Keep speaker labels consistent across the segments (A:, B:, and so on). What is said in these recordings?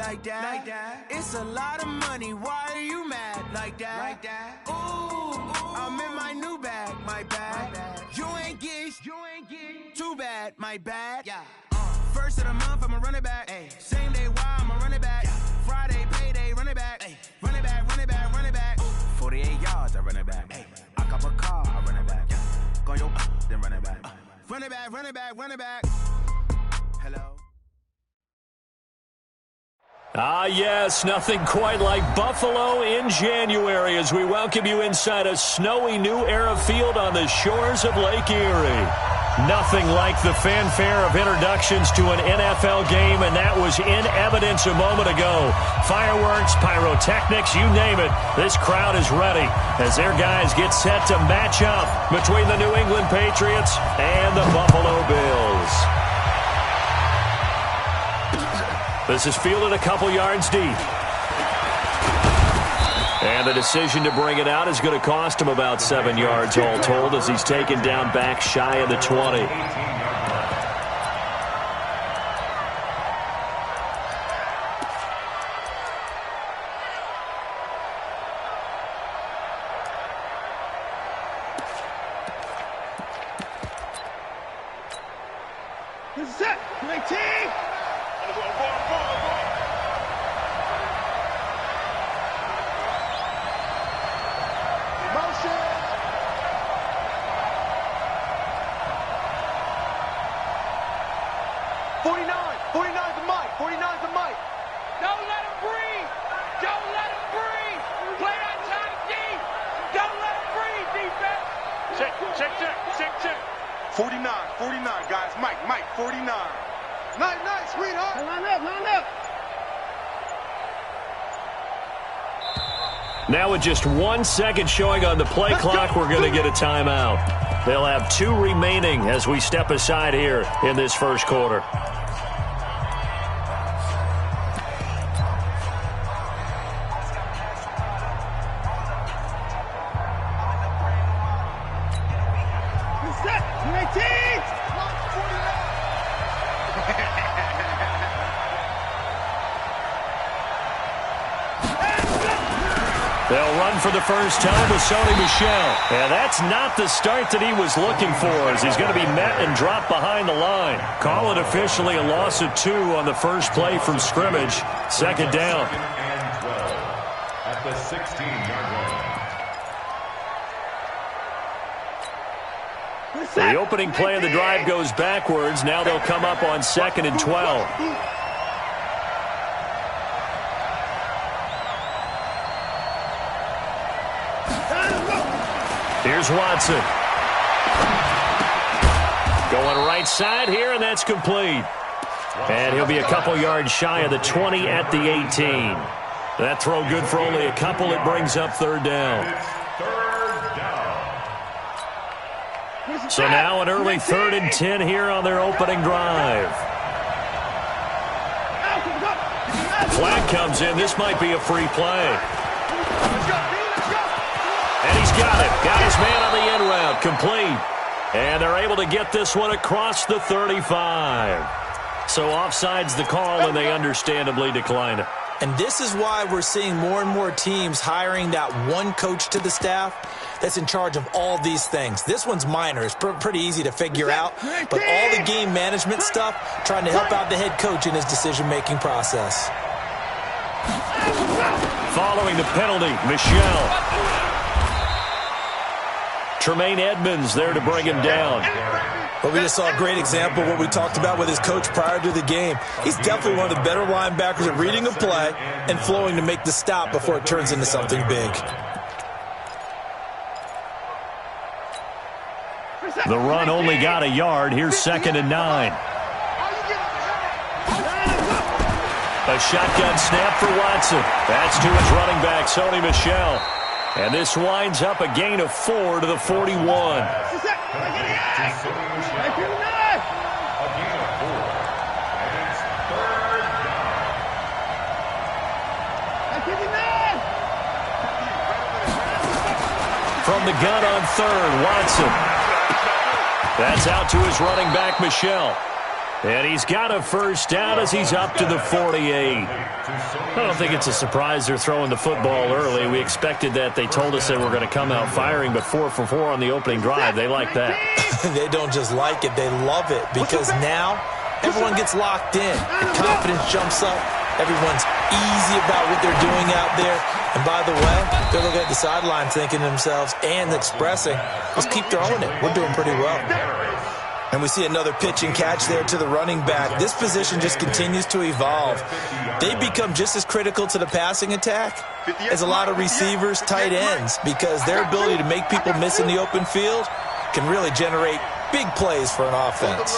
A: like that. It's a lot of money, why are you mad like that? Ooh, I'm in my new bag, my bad. You ain't get too bad, my bad. First of the month, I'ma run it back. Same day, why I'ma run it back. Friday, payday, run it back. Run it back, run it back, run it back. 48 yards, I run it back. I cop a car, I run it back. Go your then run it back. Run it back, run it back, run it back. Hello.
B: Ah, yes, nothing quite like Buffalo in January as we welcome you inside a snowy New Era field on the shores of Lake Erie. Nothing like the fanfare of introductions to an NFL game, and that was in evidence a moment ago. Fireworks, pyrotechnics, you name it. This crowd is ready as their guys get set to match up between the New England Patriots and the Buffalo Bills. This is fielded a couple yards deep. And the decision to bring it out is going to cost him about 7 yards all told as he's taken down back shy of the 20.
A: This is it. 19. Motion. 49's the mic. 49's the mic.
C: Don't let him breathe. Don't let him breathe. Play that time deep. Don't let him breathe, defense. Check.
D: 49, guys. Mike, 49.
A: Nice, sweetheart.
C: Line up.
B: Now with just 1 second showing on the play clock, we're going to get a timeout. They'll have 2 remaining as we step aside here in this first quarter. They'll run for the first time with Sony Michel. And that's not the start that he was looking for as he's going to be met and dropped behind the line. Call it officially a loss of 2 on the first play from scrimmage. Second down.
E: And 12 at the 16-yard line.
B: The opening play of the drive goes backwards. Now they'll come up on 2nd and 12. Here's Watson. Going right side here, and that's complete. And he'll be a couple yards shy of the 20 at the 18. That throw good for only a couple. It brings up third down. So now an early 3rd and 10 here on their opening drive. Flag comes in. This might be a free play. And he's got it. Got his man on the in route. Complete. And they're able to get this one across the 35. So offside's the call, and they understandably decline it.
F: And this is why we're seeing more and more teams hiring that one coach to the staff that's in charge of all these things. This one's minor. It's pretty easy to figure out. But all the game management stuff, trying to help out the head coach in his decision-making process.
B: Following the penalty, Michel. Tremaine Edmonds there to bring him down.
F: But we just saw a great example of what we talked about with his coach prior to the game. He's definitely one of the better linebackers at reading a play and flowing to make the stop before it turns into something big.
B: The run only got a yard. Here's 2nd and 9. A shotgun snap for Watson. That's to his running back, Sony Michel. And this winds up a gain of 4 to the 41. From the gun on 3rd, Watson. That's out to his running back, Michel. And he's got a first down as he's up to the 48. I don't think it's a surprise they're throwing the football early. We expected that. They told us they were going to come out firing, but 4 for 4 on the opening drive. They like that.
F: They don't just like it. They love it because now everyone gets locked in. The confidence jumps up. Everyone's easy about what they're doing out there. And by the way, they're looking at the sideline thinking to themselves and expressing, let's keep throwing it. We're doing pretty well. And we see another pitch and catch there to the running back. This position just continues to evolve. They become just as critical to the passing attack as a lot of receivers, tight ends, because their ability to make people miss in the open field can really generate big plays for an offense.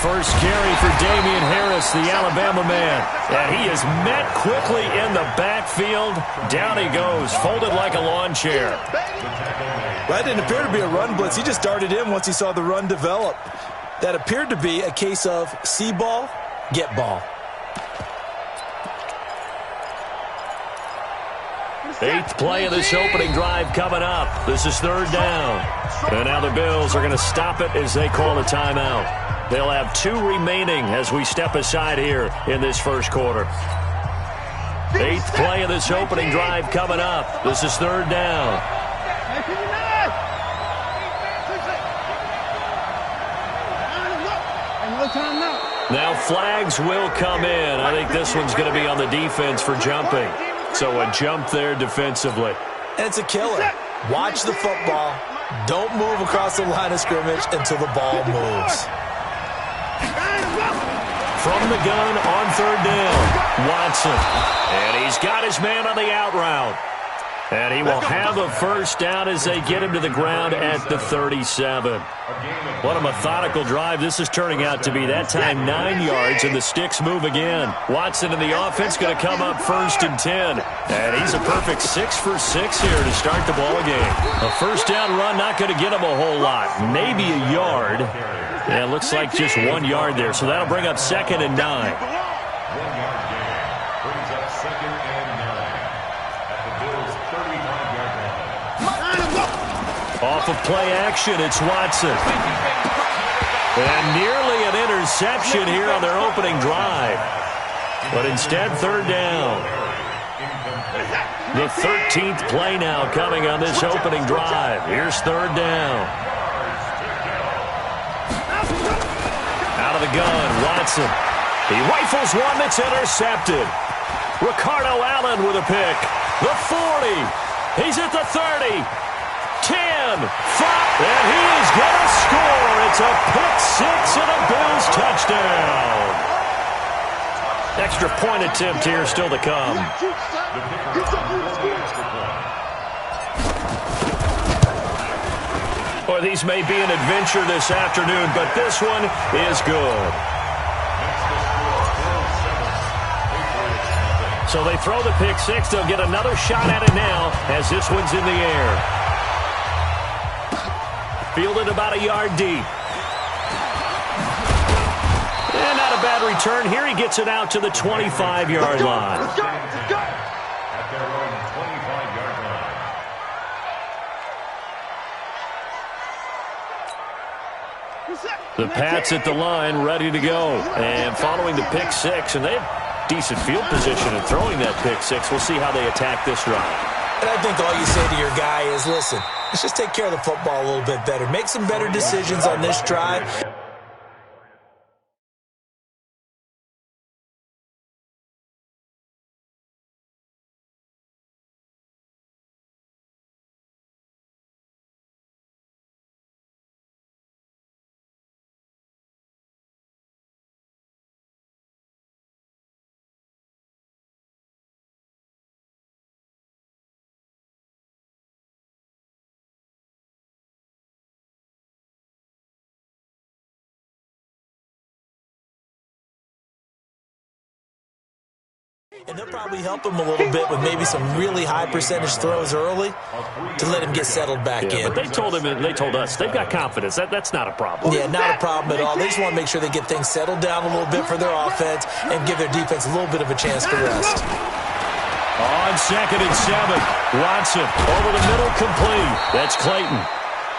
B: First carry for Damian Harris, the Alabama man. And he is met quickly in the backfield. Down he goes, folded like a lawn chair.
F: That didn't appear to be a run blitz. He just darted in once he saw the run develop. That appeared to be a case of see ball, get ball.
B: 8th play of this opening drive coming up. This is 3rd down. And now the Bills are going to stop it as they call a timeout. They'll have 2 remaining as we step aside here in this first quarter. 8th play of this opening drive coming up. This is 3rd down. Now flags will come in. I think this one's going to be on the defense for jumping. So a jump there defensively.
F: And it's a killer. Watch the football. Don't move across the line of scrimmage until the ball moves.
B: From the gun on 3rd down, Watson. And he's got his man on the out route. And he will have a first down as they get him to the ground at the 37. What a methodical drive this is turning out to be. That time 9 yards, and the sticks move again. Watson and the offense going to come up 1st and 10. And he's a perfect 6 for 6 here to start the ball game. A first down run not going to get him a whole lot. Maybe a yard. Yeah, it looks like just 1 yard there. So that'll bring up 2nd and 9.
E: 1 yard gain brings up 2nd and 9 at the Bills' 35-yard line.
B: Off of play action, it's Watson. And nearly an interception here on their opening drive. But instead, 3rd down. The 13th play now coming on this opening drive. Here's 3rd down. Out of the gun, Watson. He rifles one that's intercepted. Ricardo Allen with a pick. The 40. He's at the 30. 10. 5. And he is going to score. It's a pick 6 and a Bills touchdown. Extra point attempt here still to come. Boy, these may be an adventure this afternoon, but this one is good. So they throw the pick 6. They'll get another shot at it now as this one's in the air. Fielded about a yard deep. And not a bad return. Here he gets it out to the 25-yard line.
E: At their own 25-yard line.
B: The Pats at the line, ready to go. And following the pick 6, and they have decent field position in throwing that pick 6. We'll see how they attack this drive.
F: And I think all you say to your guy is, listen, let's just take care of the football a little bit better. Make some better decisions on this drive. And they'll probably help him a little bit with maybe some really high percentage throws early to let him get settled back in.
B: But they told us they've got confidence. That's not a problem.
F: Yeah, not a problem at all. They just want to make sure they get things settled down a little bit for their offense and give their defense a little bit of a chance to rest.
B: On 2nd and 7, Watson over the middle, complete. That's Clayton.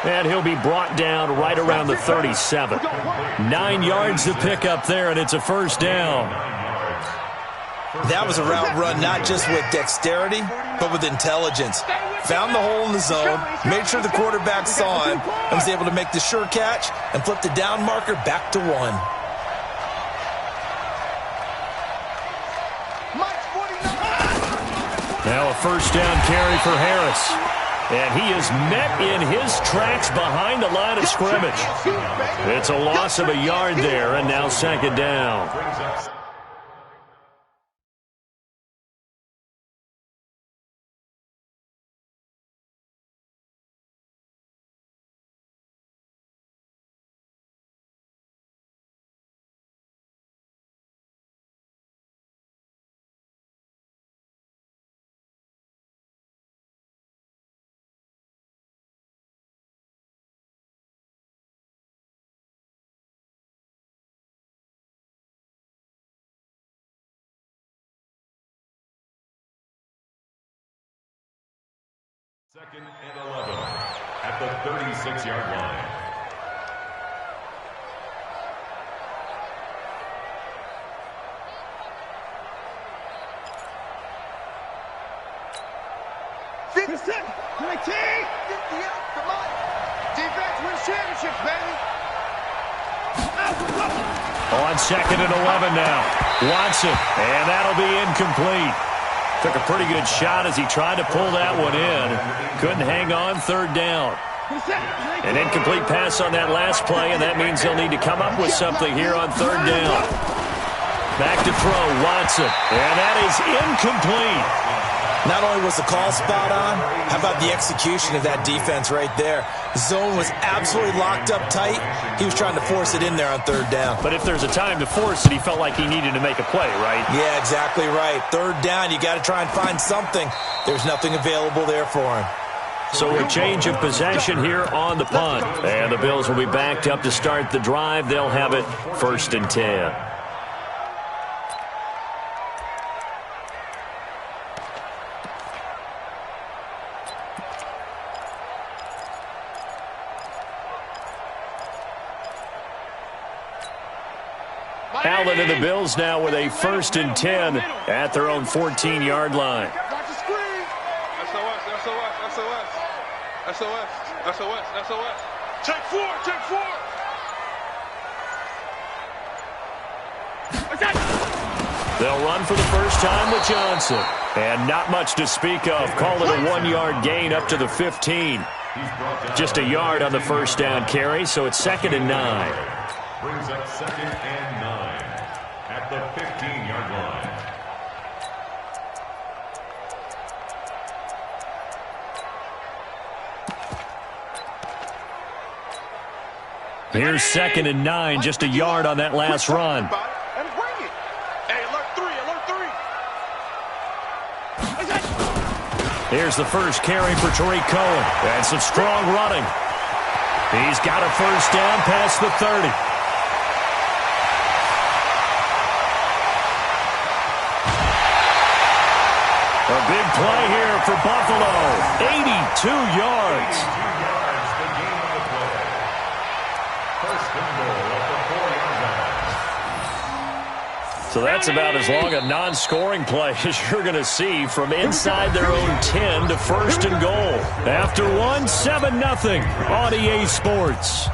B: And he'll be brought down right around the 37. 9 yards to pick up there, and it's a first down.
F: That was a route run not just with dexterity, but with intelligence. Found the hole in the zone, made sure the quarterback saw him, and was able to make the sure catch and flip the down marker back to 1.
B: Now a first down carry for Harris. And he is met in his tracks behind the line of scrimmage. It's a loss of a yard there, and now second down.
E: Second and 11 at the 36-yard line.
C: Come on. Defense wins championships, baby.
B: On second and 11 now. Watson, and that'll be incomplete. Took a pretty good shot as he tried to pull that one in. Couldn't hang on, third down. An incomplete pass on that last play, and that means they'll need to come up with something here on third down. Back to throw, Watson, and that is incomplete.
F: Not only was the call spot on, how about the execution of that defense right there? The zone was absolutely locked up tight. He was trying to force it in there on third down.
B: But if there's a time to force it, he felt like he needed to make a play, right?
F: Yeah, exactly right. Third down, you got to try and find something. There's nothing available there for him.
B: So a change of possession here on the punt. And the Bills will be backed up to start the drive. They'll have it first and 10. Allen and the Bills now with a first and 10 at their own 14-yard line.
D: Watch the screen. SOS. Take four.
B: They'll run for the first time with Johnson. And not much to speak of. Call it a 1-yard gain up to the 15. Just a yard on the first down carry, so it's second and 9.
E: Brings up second and 9 at the 15-yard line.
B: Here's second and 9, just a yard on that last run.
D: And bring it. Hey, alert three.
B: Here's the first carry for Tariq Cohen. And some strong running. He's got a first down past the 30. A big play here for Buffalo. 82 yards.
E: The game on the play. First and goal at the 4-yard line.
B: So that's about as long a non-scoring play as you're going to see from inside their own 10 to first and goal. After one, 7-0 on EA Sports.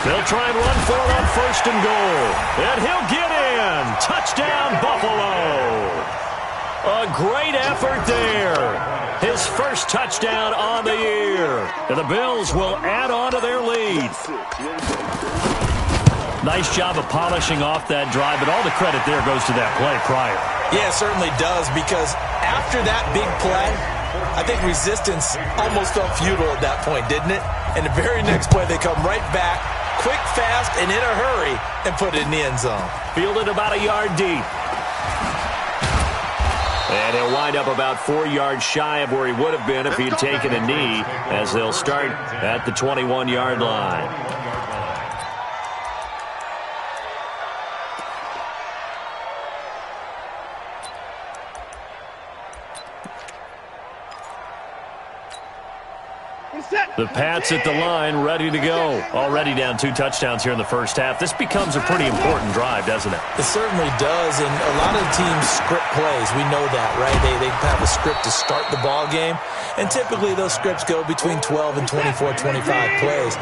B: They'll try and run for it on first and goal. And he'll get in. Touchdown, Buffalo. A great effort there. His first touchdown on the year. And the Bills will add on to their lead. Nice job of polishing off that drive, but all the credit there goes to that play prior.
F: Yeah, it certainly does, because after that big play, I think resistance almost felt futile at that point, didn't it? And the very next play, they come right back, quick, fast, and in a hurry, and put it in the end zone.
B: Fielded about a yard deep. And he'll wind up about 4 yards shy of where he would have been if he had taken a knee, as they'll start at the 21-yard line. The Pats at the line, ready to go. Already down 2 touchdowns here in the first half. This becomes a pretty important drive, doesn't it?
F: It certainly does, and a lot of teams script plays. We know that, right? They have a script to start the ball game, and typically those scripts go between 12 and 24, 25 plays.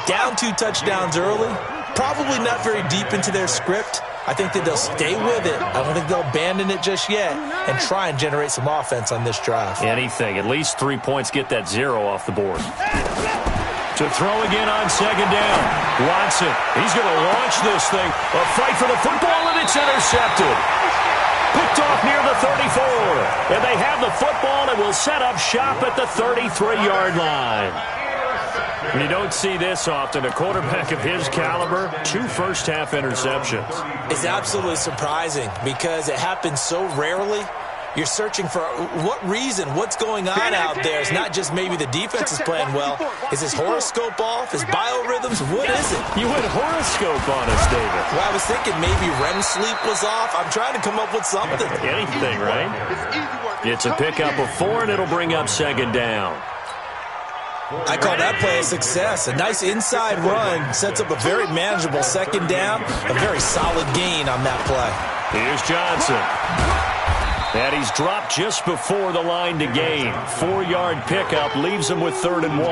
F: Down 2 touchdowns early, probably not very deep into their script. I think that they'll stay with it. I don't think they'll abandon it just yet and try and generate some offense on this drive.
B: Anything. At least 3 points. Get that 0 off the board. To throw again on second down. Watson. He's going to launch this thing. A fight for the football, and it's intercepted. Picked off near the 34. And they have the football and will set up shop at the 33-yard line. You don't see this often. A quarterback of his caliber, 2 first-half interceptions.
F: It's absolutely surprising because it happens so rarely. You're searching for what reason, what's going on out there. It's not just maybe the defense is playing well. Is his horoscope off? His biorhythms? What is it?
B: You went horoscope on us, David.
F: Well, I was thinking maybe REM sleep was off. I'm trying to come up with something.
B: Anything, right? It's a pickup of 4, and it'll bring up second down.
F: I call that play a success. A nice inside run sets up a very manageable second down, a very solid gain on that play.
B: Here's Johnson. And he's dropped just before the line to gain. 4-yard pickup leaves him with 3rd and 1.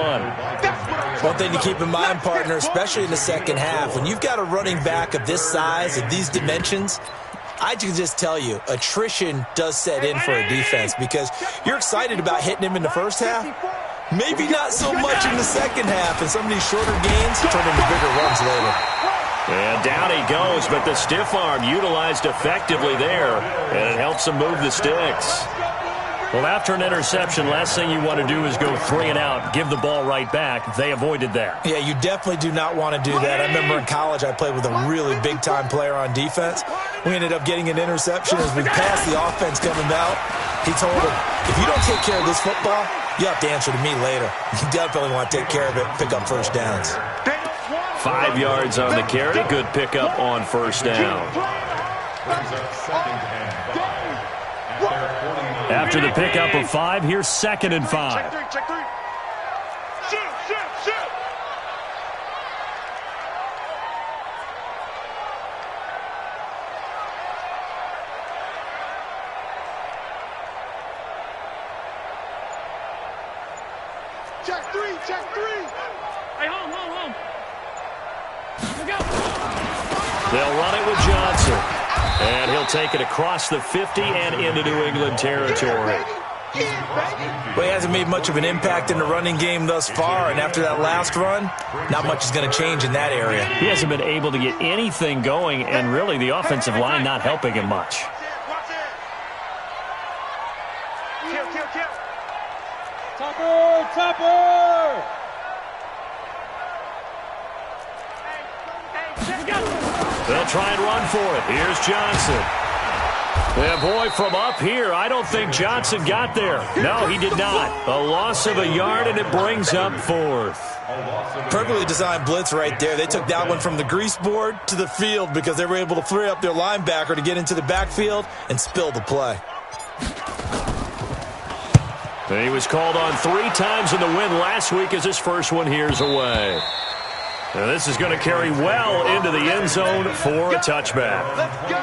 F: One thing to keep in mind, partner, especially in the second half, when you've got a running back of this size, of these dimensions, I can just tell you, attrition does set in for a defense because you're excited about hitting him in the first half. Maybe not so much in the second half, and some of these shorter gains turn into bigger runs later.
B: And down he goes, but the stiff arm utilized effectively there, and it helps him move the sticks. Well, after an interception, last thing you want to do is go 3 and out, give the ball right back. They avoided that.
F: Yeah, you definitely do not want to do that. I remember in college I played with a really big-time player on defense. We ended up getting an interception as we passed the offense coming out. He told him, if you don't take care of this football, you have to answer to me later. You definitely want to take care of it, pick up first downs.
B: 5 yards on the carry. Good pickup on first down. After the pickup of 5, here's 2nd and 5.
D: Check 3. Shoot. Check 3.
C: Hey, home. Here we go.
B: They'll run it with Johnson. And he'll take it across the 50 and into New England territory.
F: Well, he hasn't made much of an impact in the running game thus far, and after that last run, not much is going to change in that area.
B: He hasn't been able to get anything going, and really the offensive line not helping him much.
D: Kill.
C: Topper!
B: They'll try and run for it. Here's Johnson. And boy, from up here, I don't think Johnson got there. No, he did not. A loss of a yard, and it brings up 4th.
F: Perfectly designed blitz right there. They took that one from the grease board to the field because they were able to free up their linebacker to get into the backfield and spill the play.
B: He was called on 3 times in the win last week as his first one here's away. Now this is going to carry well into the end zone for a touchback.
D: Let's go.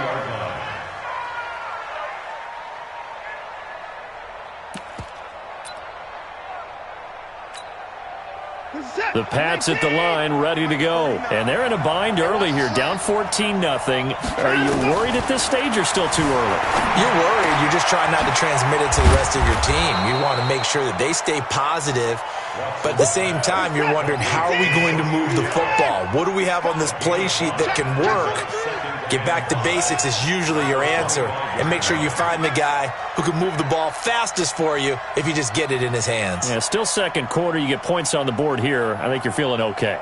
B: The Pats at the line, ready to go. And they're in a bind early here, down 14-0. Are you worried at this stage or still too early?
F: You're worried. You're just trying not to transmit it to the rest of your team. You want to make sure that they stay positive, but at the same time, you're wondering, how are we going to move the football? What do we have on this play sheet that can work? Get back to basics is usually your answer, and make sure you find the guy who can move the ball fastest for you if you just get it in his hands.
B: Yeah, still second quarter. You get points on the board here. I think you're feeling okay.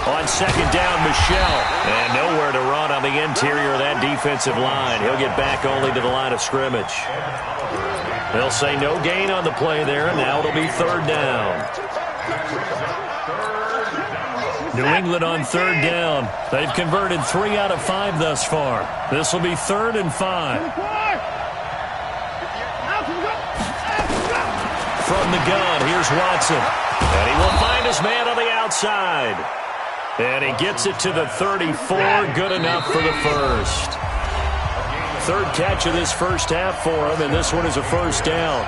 B: On second down, Michel. And nowhere to run on the interior of that defensive line. He'll get back only to the line of scrimmage. They'll say no gain on the play there, and now it'll be third down. New England on third down. They've converted 3 out of 5 thus far. This will be 3rd and 5. From the gun, here's Watson. And he will find his man on the outside. And he gets it to the 34. Good enough for the first. 3rd catch of this first half for him, and this one is a first down.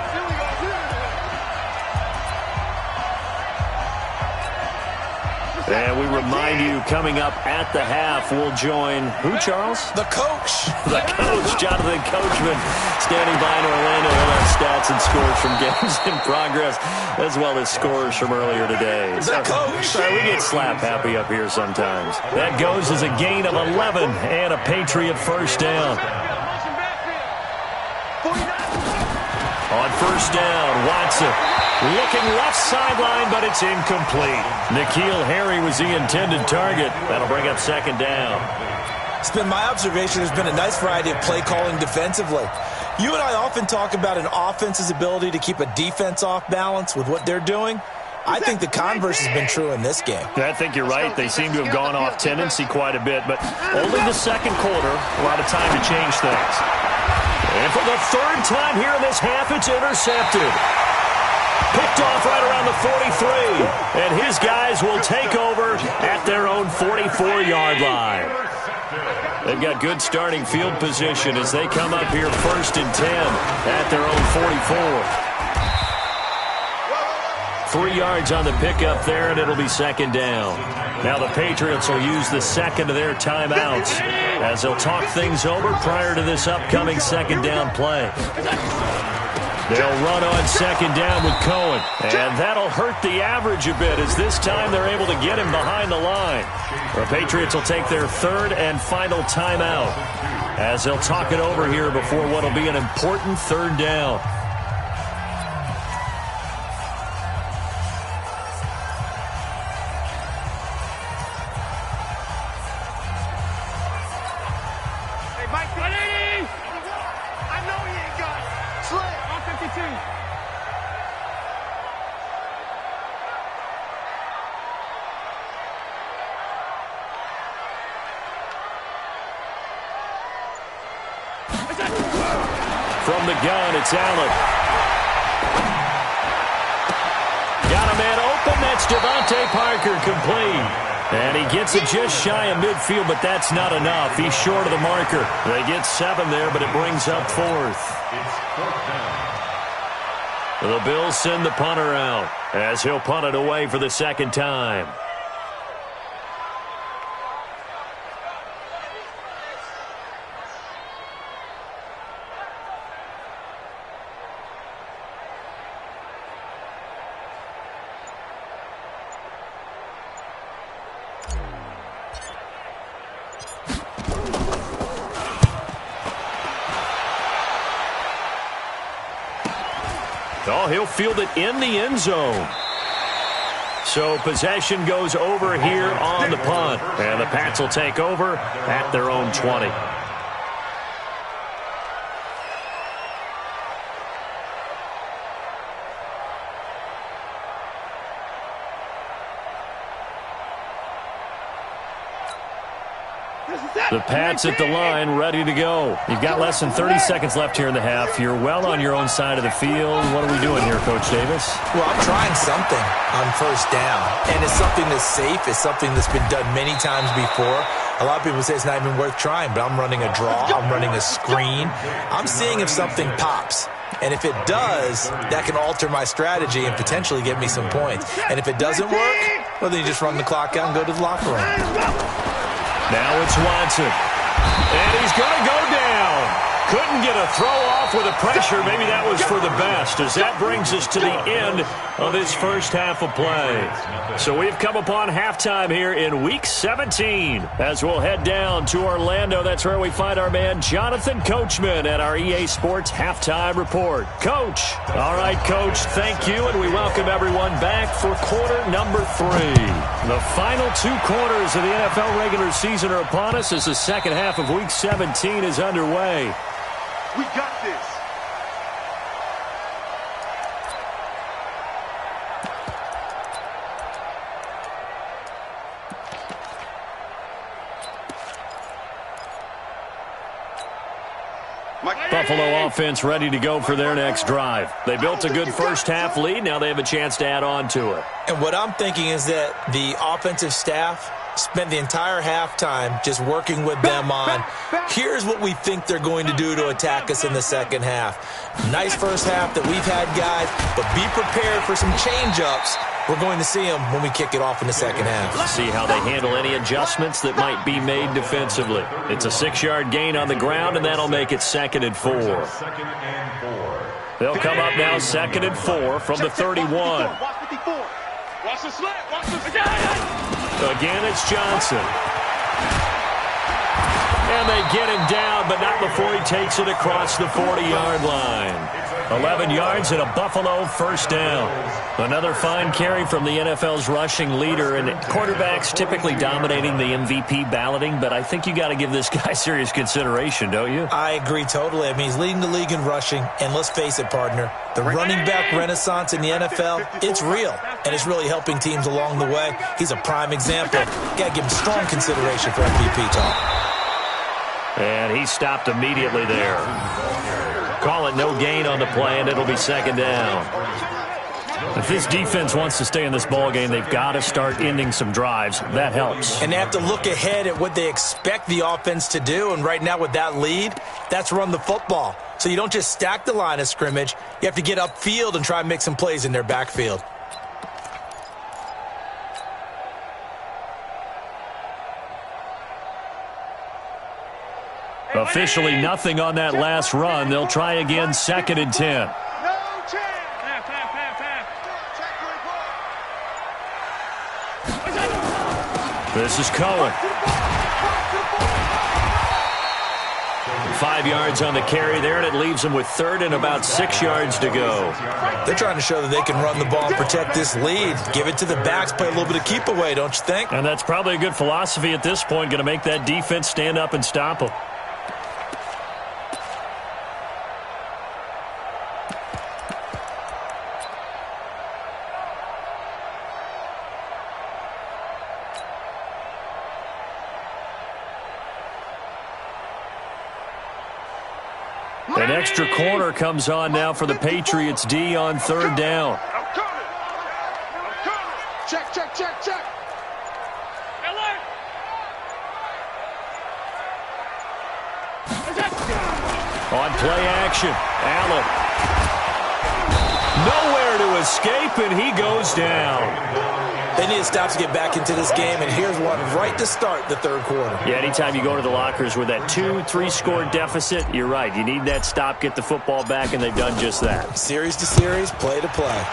B: And we remind you, coming up at the half, we'll join who, Charles?
F: The coach.
B: The coach, Jonathan Coachman, standing by in Orlando. He'll have stats and scores from games in progress, as well as scores from earlier today.
F: The coach.
B: Sorry, we get slap happy up here sometimes. That goes as a gain of 11 and a Patriot first down. On first down, Watson. Looking left sideline, but it's incomplete. N'Keal Harry was the intended target. That'll bring up second down.
F: It's been my observation there's been a nice variety of play calling defensively. You and I often talk about an offense's ability to keep a defense off balance with what they're doing. I think the converse has been true in this game.
B: I think you're right. They seem to have gone off tendency quite a bit, but only the second quarter, a lot of time to change things. And for the 3rd time here in this half, it's intercepted. Picked off right around the 43. And his guys will take over at their own 44-yard line. They've got good starting field position as they come up here 1st and 10 at their own 44. 3 yards on the pickup there, and it'll be second down. Now the Patriots will use the second of their timeouts as they'll talk things over prior to this upcoming second down play. They'll run on second down with Cohen, and that'll hurt the average a bit as this time they're able to get him behind the line. The Patriots will take their 3rd and final timeout as they'll talk it over here before what will be an important 3rd down. From the gun, it's Allen. Got a man open. That's Devontae Parker, complete. And he gets it just shy of midfield, but that's not enough. He's short of the marker. They get 7 there, but it brings up 4th. The Bills send the punter out as he'll punt it away for the second time. Oh, he'll field it in the end zone. So possession goes over here on the punt. And the Pats will take over at their own 20. The Pats at the line, ready to go. You've got less than 30 seconds left here in the half. You're well on your own side of the field. What are we doing here, Coach Davis?
F: Well, I'm trying something on first down, and it's something that's safe. It's something that's been done many times before. A lot of people say it's not even worth trying, but I'm running a draw. I'm running a screen. I'm seeing if something pops. And if it does, that can alter my strategy and potentially get me some points. And if it doesn't work, well, then you just run the clock out and go to the locker room.
B: Now it's Watson. And he's going to go down. Couldn't get a throw off. off with the pressure. Maybe that was for the best, as that brings us to the end of this first half of play. So we've come upon halftime here in Week 17. As we'll head down to Orlando, that's where we find our man Jonathan Coachman at our EA Sports Halftime Report. Coach. All right, Coach, thank you, and we welcome everyone back for quarter number 3. The final 2 quarters of the NFL regular season are upon us as the second half of Week 17 is underway.
D: We got this.
B: Buffalo offense ready to go for their next drive. They built a good first half lead. Now they have a chance to add on to it.
F: And what I'm thinking is that the offensive staff spent the entire halftime just working with them on, here's what we think they're going to do to attack us in the second half. Nice first half that we've had, guys, but be prepared for some change-ups. We're going to see them when we kick it off in the second half.
B: See how they handle any adjustments that might be made defensively. It's a 6-yard gain on the ground, and that'll make it 2nd and 4. They'll come up now 2nd and 4 from the 31.
D: Watch the slant. Watch the
B: Again, it's Johnson. And they get him down, but not before he takes it across the 40-yard line. 11 yards and a Buffalo first down. Another fine carry from the NFL's rushing leader, and quarterbacks typically dominating the MVP balloting, but I think you got to give this guy serious consideration, don't you?
F: I agree totally. I mean, he's leading the league in rushing, and let's face it, partner, the running back renaissance in the NFL, it's real, and it's really helping teams along the way. He's a prime example. Got to give him strong consideration for MVP talk.
B: And he stopped immediately there. Call it no gain on the play, and it'll be 2nd down. If this defense wants to stay in this ballgame, they've got to start ending some drives. That helps.
F: And they have to look ahead at what they expect the offense to do. And right now with that lead, that's run the football. So you don't just stack the line of scrimmage. You have to get upfield and try and make some plays in their backfield.
B: Officially nothing on that last run. They'll try again 2nd and 10. This is Cohen. 5 yards on the carry there, and it leaves them with 3rd and about 6 yards to go.
F: They're trying to show that they can run the ball and protect this lead. Give it to the backs, play a little bit of keep away, don't you think?
B: And that's probably a good philosophy at this point, going to make that defense stand up and stop them. An extra corner comes on now for the Patriots D on 3rd down.
D: I'm coming. Check.
B: On play action, Allen. Nowhere to escape, and he goes down.
F: They need to stop to get back into this game, and here's one right to start the 3rd quarter.
B: Yeah, anytime you go to the lockers with that 2-3 score deficit, you're right. You need that stop, get the football back, and they've done just that.
F: Series to series, play to play.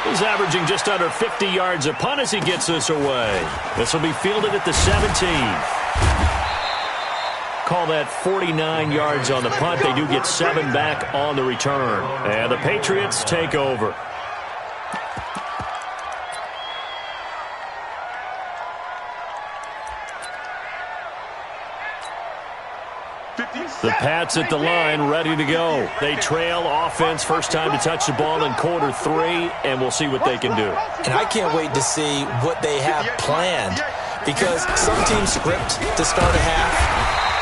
B: He's averaging just under 50 yards a punt as he gets this away. This will be fielded at the 17. Call that 49 yards on the punt. They do get 7 back on the return. And the Patriots take over. The Pats at the line, ready to go. They trail offense, first time to touch the ball in quarter 3, and we'll see what they can do.
F: And I can't wait to see what they have planned, because some teams script to start a half.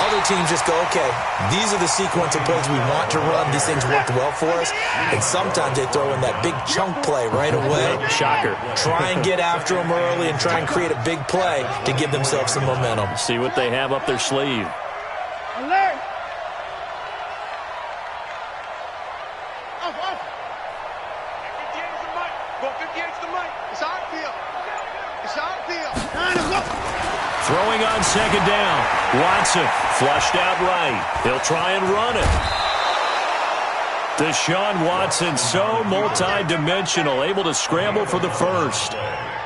F: Other teams just go, okay, these are the sequence of plays we want to run. These things worked well for us. And sometimes they throw in that big chunk play right away.
B: Shocker.
F: Try and get after them early and try and create a big play to give themselves some momentum.
B: See what they have up their sleeve.
C: Alert!
B: Throwing on 2nd down. Watson flushed out right. He'll try and run it. Deshaun Watson, so multi-dimensional, able to scramble for the first.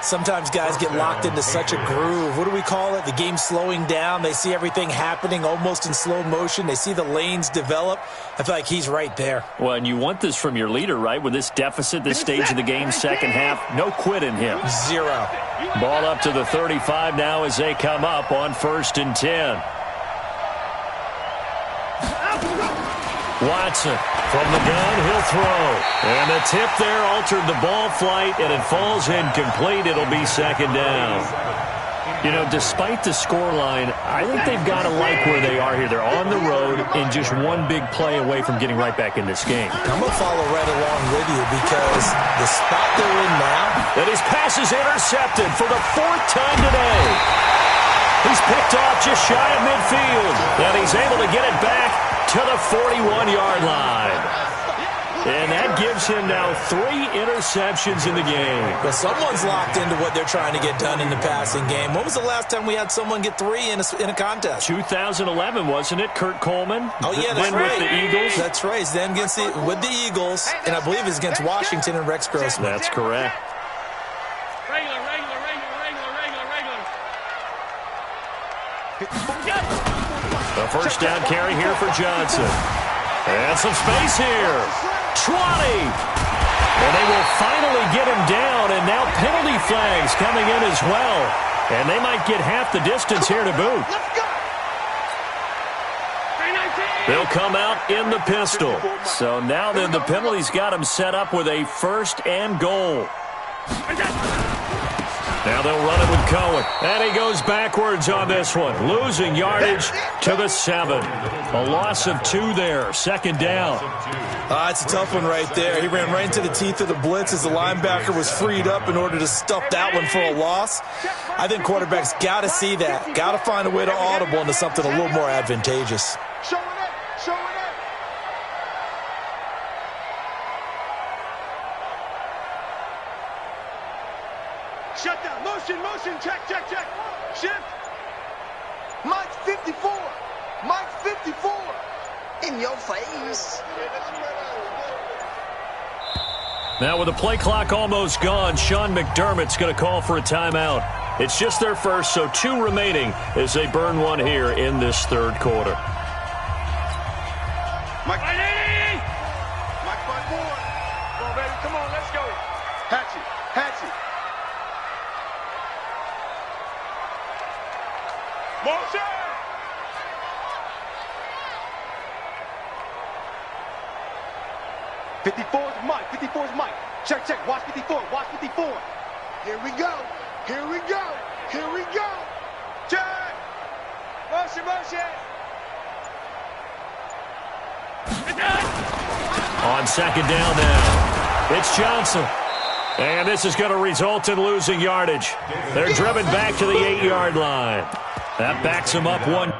F: Sometimes guys get locked into such a groove. What do we call it? The game's slowing down. They see everything happening almost in slow motion. They see the lanes develop. I feel like he's right there.
B: Well, and you want this from your leader, right? With this deficit, this stage of the game, second half, no quit in him.
F: Zero.
B: Ball up to the 35 now as they come up on 1st and 10. Watson from the gun, he'll throw. And the tip there altered the ball flight, and it falls incomplete. It'll be second down. You know, despite the scoreline, I think they've got to like where they are here. They're on the road and just one big play away from getting right back in this game.
F: I'm going to follow right along with you because the spot they're in now.
B: And his pass is intercepted for the 4th time today. He's picked off just shy of midfield, and he's able to get it back to the 41-yard line. And that gives him now 3 interceptions in the game.
F: Well, someone's locked into what they're trying to get done in the passing game. When was the last time we had someone get 3 in a contest?
B: 2011, wasn't it? Kurt Coleman?
F: Oh, yeah, that's right.
B: With the Eagles?
F: That's right. It's them with the Eagles, and I believe it's against Washington and Rex Grossman.
B: That's correct.
C: Regular.
B: The first down carry here for Johnson. And some space here. 20. And they will finally get him down, and now penalty flags coming in as well. And they might get half the distance here to boot. They'll come out in the pistol. So now then the penalty's got him set up with a 1st and goal. Now they'll run it with Cohen. And he goes backwards on this one. Losing yardage to the 7. A loss of 2 there. Second down.
F: It's a tough one right there. He ran right into the teeth of the blitz as the linebacker was freed up in order to stuff that one for a loss. I think quarterbacks got to see that. Got to find a way to audible into something a little more advantageous.
D: Shut down. Motion. Check. Shift. Mike's 54. Mike's 54. In your face.
B: Now with the play clock almost gone, Sean McDermott's going to call for a timeout. It's just their first, so 2 remaining as they burn one here in this 3rd quarter.
D: Mike 5-4. Come on, baby. Come on, let's go. Hatchet. 54's Mike. Check. Watch 54. Here we go. Check. Motion.
B: On second down now, it's Johnson. And this is going to result in losing yardage. They're driven back to the 8-yard line. That backs them up 1.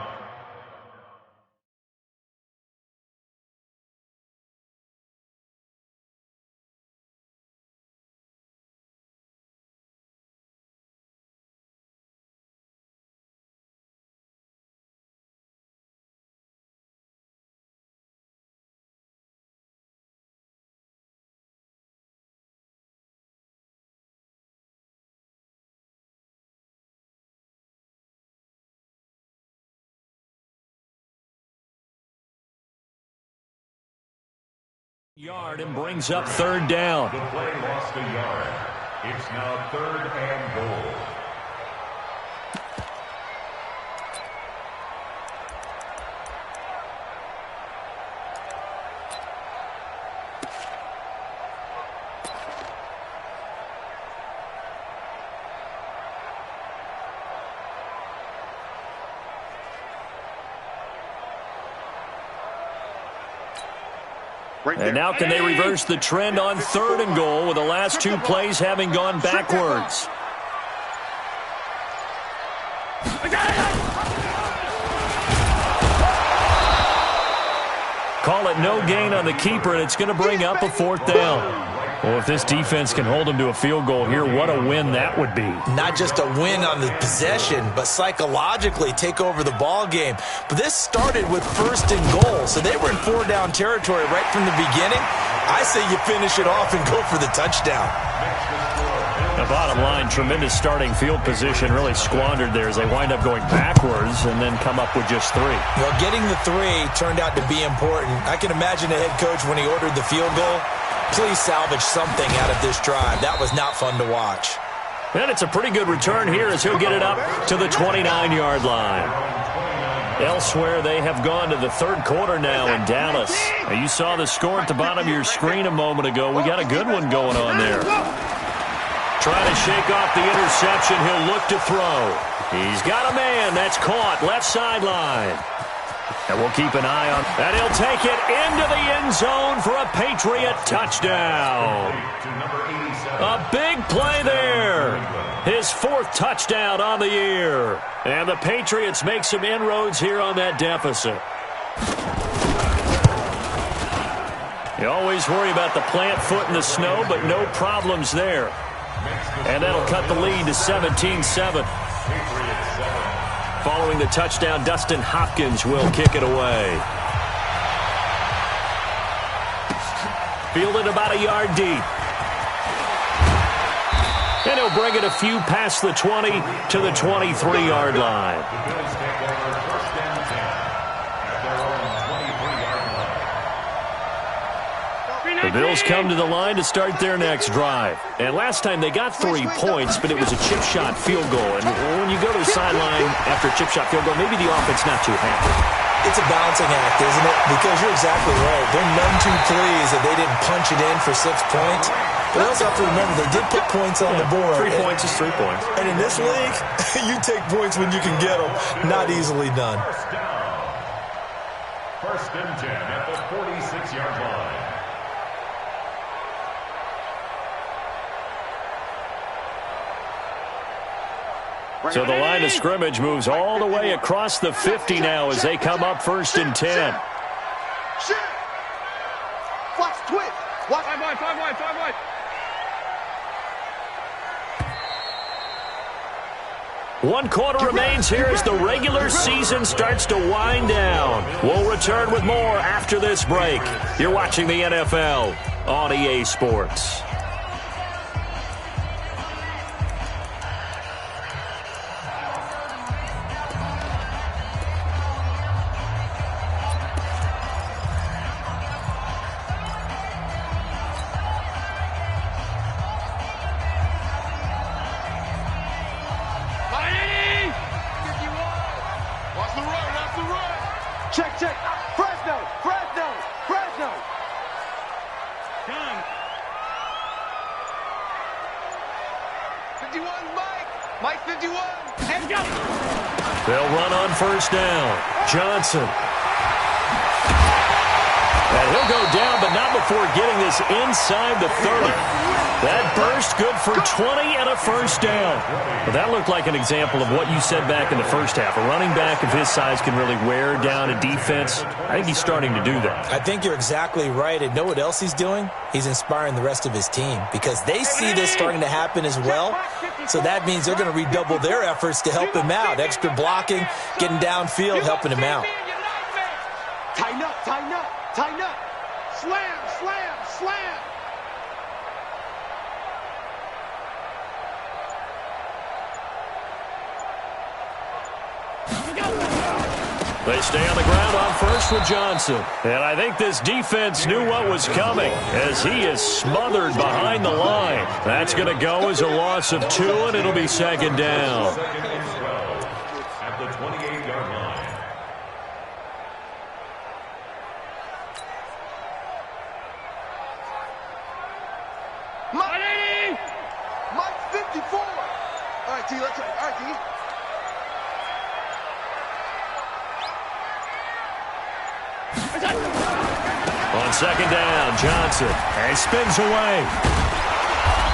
B: Yard and brings up 3rd down.
E: The play lost a yard. It's now 3rd and goal.
B: And now can they reverse the trend on 3rd and goal with the last 2 plays having gone backwards? Call it no gain on the keeper, and it's going to bring up a 4th down. Well, if this defense can hold them to a field goal here, what a win that would be.
F: Not just a win on the possession, but psychologically take over the ball game. But this started with 1st and goal, so they were in 4-down territory right from the beginning. I say you finish it off and go for the touchdown.
B: The bottom line, tremendous starting field position, really squandered there as they wind up going backwards and then come up with just 3.
F: Well, getting the 3 turned out to be important. I can imagine the head coach when he ordered the field goal. Please salvage something out of this drive. That was not fun to watch.
B: And it's a pretty good return here as he'll get it up to the 29-yard line. Elsewhere, they have gone to the 3rd quarter now in Dallas. Now, you saw the score at the bottom of your screen a moment ago. We got a good one going on there. Trying to shake off the interception. He'll look to throw. He's got a man. That's caught. Left sideline. And we'll keep an eye on that. He'll take it into the end zone for a Patriot touchdown. A big play there. His 4th touchdown on the year. And the Patriots make some inroads here on that deficit. You always worry about the plant foot in the snow, but no problems there. And that'll cut the lead to 17-7. Following the touchdown, Dustin Hopkins will kick it away. Fielded about a yard deep. And he'll bring it a few past the 20 to the 23-yard line. The Bills come to the line to start their next drive. And last time they got 3 points, but it was a chip shot field goal. And when you go to the sideline after a chip shot field goal, maybe the offense not too happy.
F: It's a balancing act, isn't it? Because you're exactly right. They're none too pleased that they didn't punch it in for 6 points. But they also have to remember they did put points on the board.
B: 3 points is 3 points.
F: And in this league, you take points when you can get them. Not easily done.
E: First and 10 at the 46-yard line.
B: So the line of scrimmage moves all the way across the 50 now as they come up 1st and 10.
D: Watch twist. Watch
C: 5 wide, 5 wide, 5 wide.
B: 1 quarter remains here as the regular season starts to wind down. We'll return with more after this break. You're watching the NFL on EA Sports.
D: Check, check. Fresno, Fresno, Fresno.
C: Done.
D: 51, Mike. Mike 51.
C: Let's go.
B: They'll run on 1st down. Johnson. And he'll go down, but not before getting this inside the 30. That burst good for 20 and a 1st down. Well, that looked like an example of what you said back in the first half. A running back of his size can really wear down a defense. I think he's starting to do that.
F: I think you're exactly right. And know what else he's doing? He's inspiring the rest of his team because they see this starting to happen as well. So that means they're going to redouble their efforts to help him out. Extra blocking, getting downfield, helping him out.
D: Tighten up, tighten up, tighten up. Slam, slam, slam.
B: They stay on the ground on 1st with Johnson. And I think this defense knew what was coming as he is smothered behind the line. That's going to go as a loss of 2, and it'll be 2nd down.
E: Second and 12 at the 28-yard line.
D: Mike 54. All right, T, let's go. All right, T.
B: On 2nd down, Johnson. And he spins away.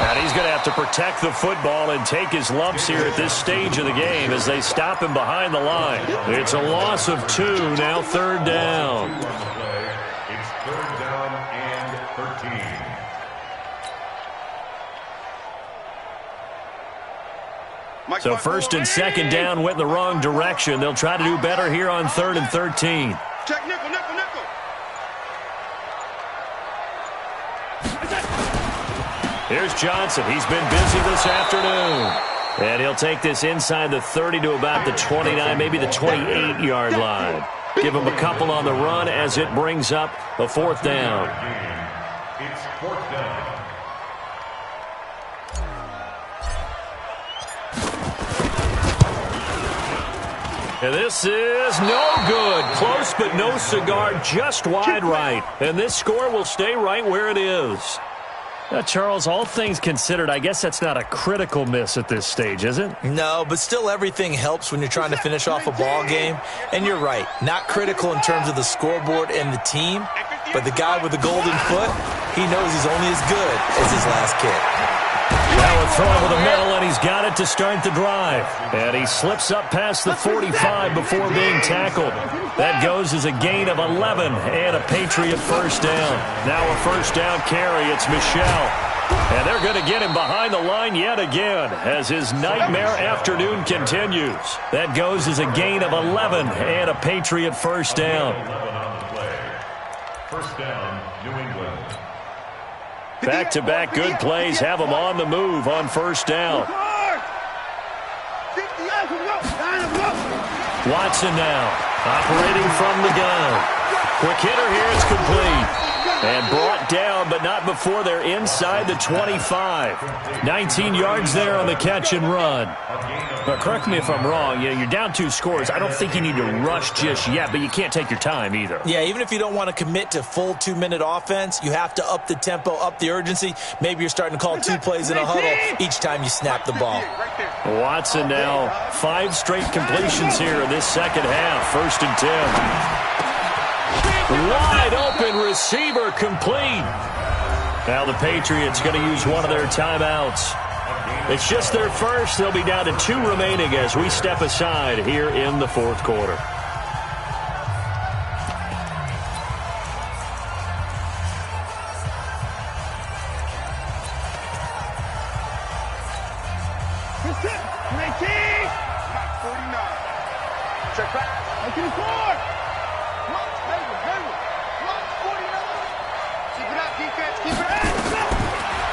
B: And he's going to have to protect the football and take his lumps here at this stage of the game as they stop him behind the line. It's a loss of 2, now 3rd down.
E: It's 3rd down and 13.
B: So first and second down went in the wrong direction. They'll try to do better here on 3rd and 13.
D: Check nickel, nickel, nickel.
B: Here's Johnson. He's been busy this afternoon. And he'll take this inside the 30 to about the 29, maybe the 28-yard line. Give him a couple on the run as it brings up a 4th down.
E: It's 4th down.
B: And this is no good. Close, but no cigar, just wide right. And this score will stay right where it is. Charles, all things considered, I guess that's not a critical miss at this stage, is it?
F: No, but still everything helps when you're trying to finish off a ball game. And you're right, not critical in terms of the scoreboard and the team, but the guy with the golden foot, he knows he's only as good as his last kick.
B: Now a throw with a middle, and he's got it to start the drive. And he slips up past the 45 before being tackled. That goes as a gain of 11 and a Patriot first down. Now a first down carry. It's Michel. And they're going to get him behind the line yet again as his nightmare afternoon continues. That goes as a gain of 11 and a Patriot first down.
E: 11 on the play. First down, New England.
B: Back-to-back good plays have them on the move on first down. Watson now, operating from the gun. Quick hitter here, it's complete. And brought down, but not before they're inside the 25. 19 yards there on the catch and run. But correct me if I'm wrong, you're down 2 scores. I don't think you need to rush just yet, but you can't take your time either.
F: Yeah, even if you don't want to commit to full 2-minute offense, you have to up the tempo, up the urgency. Maybe you're starting to call 2 plays in a huddle each time you snap the ball.
B: Watson now, 5 straight completions here in this second half. First and 10. Wide open receiver complete. Now the Patriots going to use one of their timeouts. It's just their first. They'll be down to 2 remaining as we step aside here in the 4th quarter.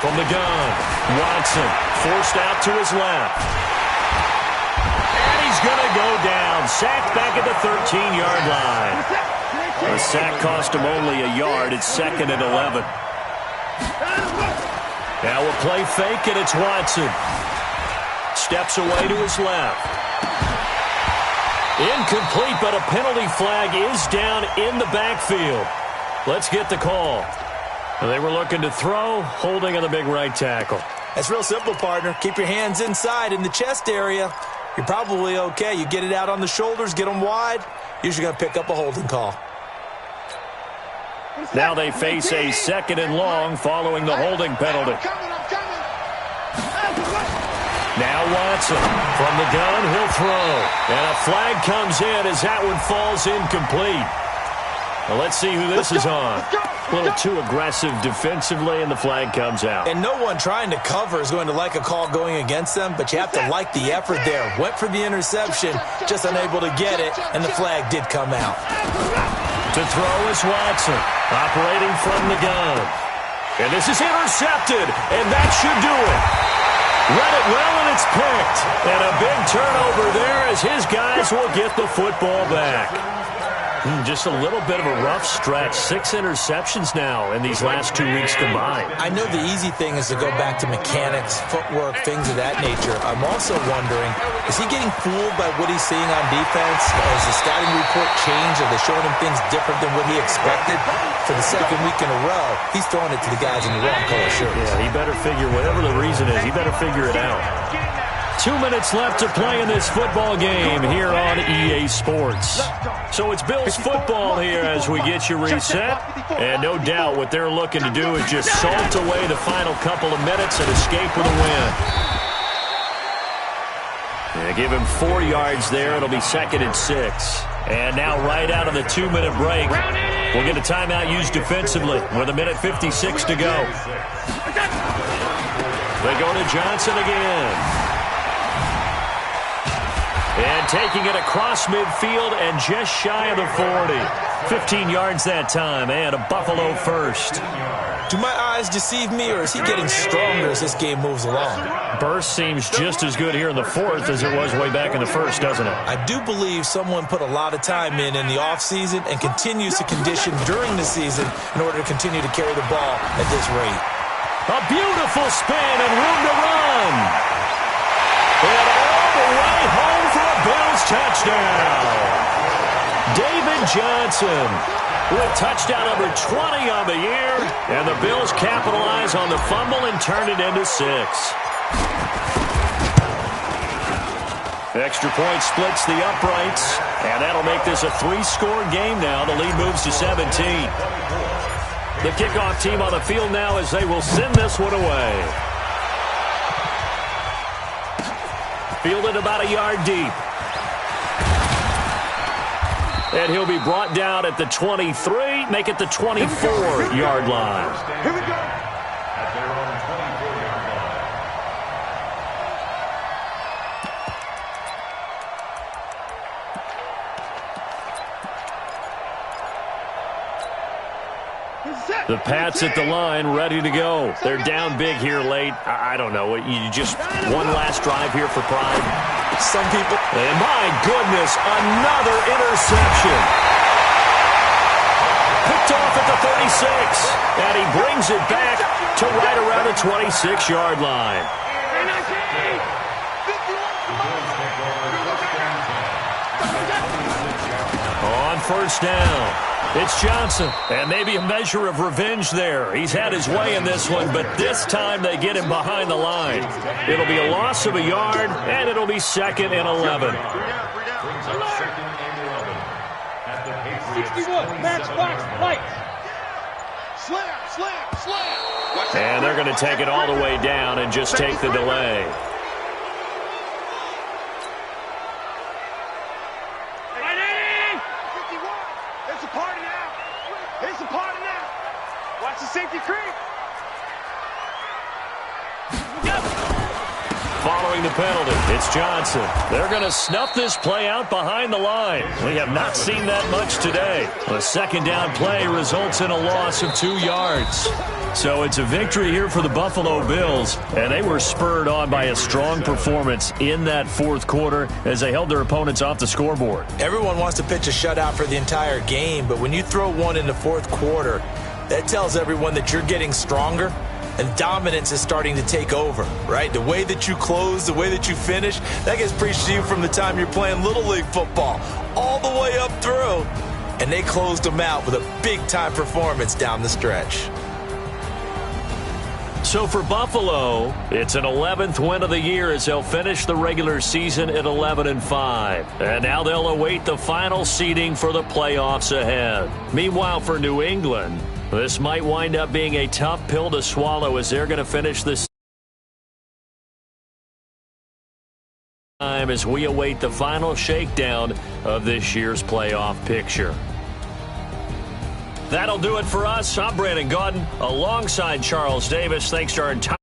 B: From the gun, Watson forced out to his left. And he's going to go down. Sacked back at the 13-yard line. The sack cost him only a yard. It's 2nd and 11. Now a play fake, and it's Watson. Steps away to his left. Incomplete, but a penalty flag is down in the backfield. Let's get the call. They were looking to throw, holding on the big right tackle.
F: That's real simple, partner. Keep your hands inside in the chest area. You're probably okay. You get it out on the shoulders, get them wide. Usually going to pick up a holding call.
B: Now they face a 2nd and long following the holding penalty. Now Watson from the gun, he'll throw. And a flag comes in as that one falls incomplete. Well, let's see who this is on. A little too aggressive defensively, and the flag comes out.
F: And no one trying to cover is going to like a call going against them, but you have to like the effort there. Went for the interception, just unable to get it, and the flag did come out.
B: To throw is Watson, operating from the gun. And this is intercepted, and that should do it. Read it well, and it's picked. And a big turnover there as his guys will get the football back. Just a little bit of a rough stretch. 6 interceptions now in these last 2 weeks combined.
F: I know the easy thing is to go back to mechanics, footwork, things of that nature. I'm also wondering, is he getting fooled by what he's seeing on defense? Has the scouting report changed? Are they showing him things different than what he expected? For the 2nd week in a row, he's throwing it to the guys in the wrong color shirts.
B: Yeah, he better figure, whatever the reason is, he better figure it out. 2 minutes left to play in this football game here on EA Sports. So it's Bills football here as we get you reset. And no doubt what they're looking to do is just salt away the final couple of minutes and escape with a win. Yeah, give him 4 yards there. It'll be 2nd and 6. And now right out of the 2-minute break, we'll get a timeout used defensively with 1:56 to go. They go to Johnson again. And taking it across midfield and just shy of the 40. 15 yards that time, and a Buffalo first.
F: Do my eyes deceive me, or is he getting stronger as this game moves along?
B: Burst seems just as good here in the fourth as it was way back in the first, doesn't it?
F: I do believe someone put a lot of time in the offseason and continues to condition during the season in order to continue to carry the ball at this rate.
B: A beautiful spin and room to run. And all the way home for a Bills touchdown. David Johnson with touchdown number 20 on the year. And the Bills capitalize on the fumble and turn it into 6. Extra point splits the uprights. And that'll make this a 3-score game now. The lead moves to 17. The kickoff team on the field now as they will send this one away. Fielded about a yard deep. And he'll be brought down at the 23, make it the 24-yard line.
D: Here we go.
E: At their own 24-yard line.
B: The Pats at the line, ready to go. They're down big here late. I don't know. You just one last drive here for pride.
F: Some people.
B: And my goodness, another interception. Picked off at the 36. And he brings it back to right around the 26-yard line. On first down. It's Johnson, and maybe a measure of revenge there. He's had his way in this one, but this time they get him behind the line. It'll be a loss of a yard, and it'll be 2nd and 11.
E: Brings up 2nd and 11. At the Patriots
C: 61, match box, lights.
D: Slam.
B: And they're going to take it all the way down and just take the delay.
C: Watch the safety creep.
B: Following the penalty, it's Johnson. They're going to snuff this play out behind the line. We have not seen that much today. A second down play results in a loss of 2 yards. So it's a victory here for the Buffalo Bills, and they were spurred on by a strong performance in that fourth quarter as they held their opponents off the scoreboard.
F: Everyone wants to pitch a shutout for the entire game, but when you throw one in the fourth quarter, that tells everyone that you're getting stronger and dominance is starting to take over, right? The way that you close, the way that you finish, that gets preached to you from the time you're playing Little League football all the way up through. And they closed them out with a big-time performance down the stretch.
B: So for Buffalo, it's an 11th win of the year as they'll finish the regular season at 11-5. And now they'll await the final seeding for the playoffs ahead. Meanwhile, for New England, this might wind up being a tough pill to swallow as they're going to finish this time as we await the final shakedown of this year's playoff picture. That'll do it for us. I'm Brandon Gaudin alongside Charles Davis. Thanks to our entire